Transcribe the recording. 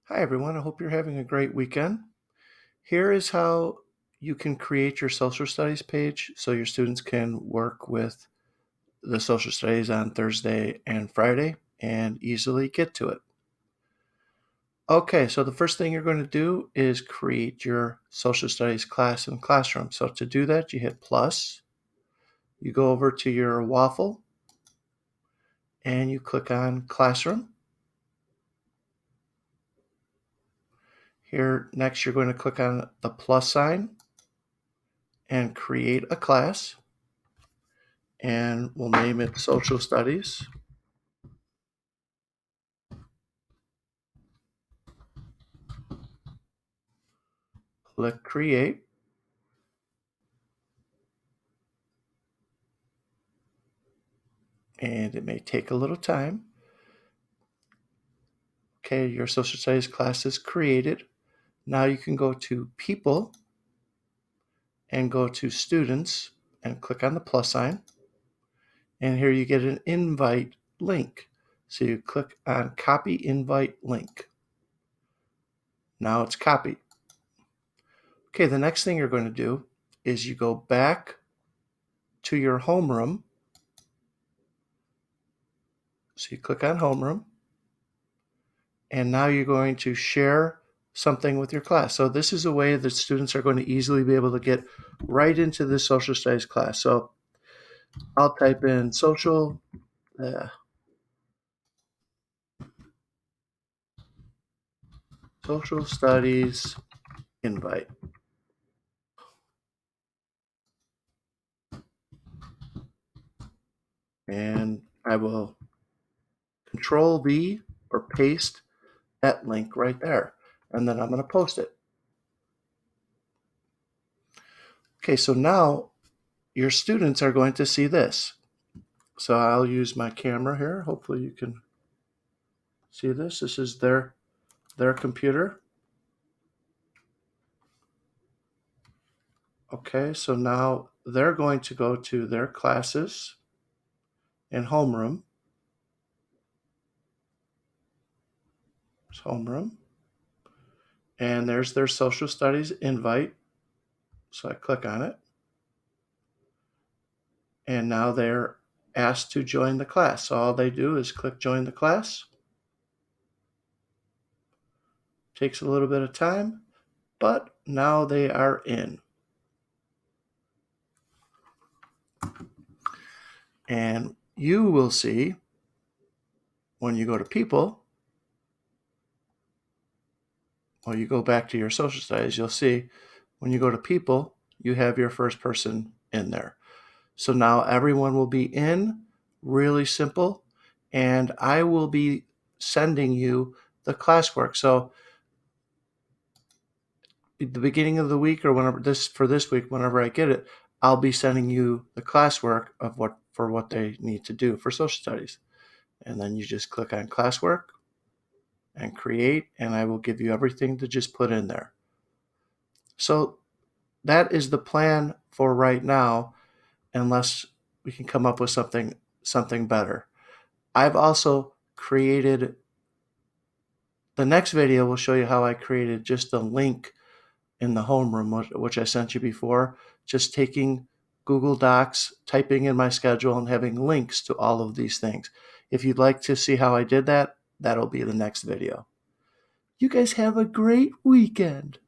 Hi, everyone. I hope you're having a great weekend. Here is how you can create your social studies page so your students can work with the social studies on Thursday and Friday and easily get to it. Okay, so the first thing you're going to do is create your social studies class and classroom. So to do that, you hit plus, you go over to your waffle, and you click on classroom. Here, next, you're going to click on the plus sign and create a class. And we'll name it Social Studies. Click Create. And it may take a little time. Okay, your social studies class is created. Now you can go to People and go to Students and click on the plus sign. And here you get an invite link. So you click on Copy Invite Link. Now it's copied. Okay, the next thing you're going to do is you go back to your homeroom. So you click on homeroom. And now you're going to share something with your class. So this is a way that students are going to easily be able to get right into this social studies class. So I'll type in social social studies invite. And I will control V or paste that link right there. And then I'm going to post it. Okay, so now your students are going to see this. So I'll use my camera here. Hopefully you can see this. This is their computer. Okay, so now they're going to go to their classes in homeroom. It's homeroom. And there's their social studies invite. So I click on it. And now they're asked to join the class. So all they do is click join the class. Takes a little bit of time, but now they are in. And you will see when you go to people, or you go back to your social studies, you'll see when you go to people, you have your first person in there. So now everyone will be in, really simple, and I will be sending you the classwork. So at the beginning of the week or whenever this week, whenever I get it, I'll be sending you the classwork of what they need to do for social studies. And then you just click on classwork and create, and I will give you everything to just put in there. So that is the plan for right now, unless we can come up with something better. I've also created, the next video will show you how I created just a link in the homeroom, which I sent you before, just taking Google Docs, typing in my schedule, and having links to all of these things. If you'd like to see how I did that, that'll be the next video. You guys have a great weekend.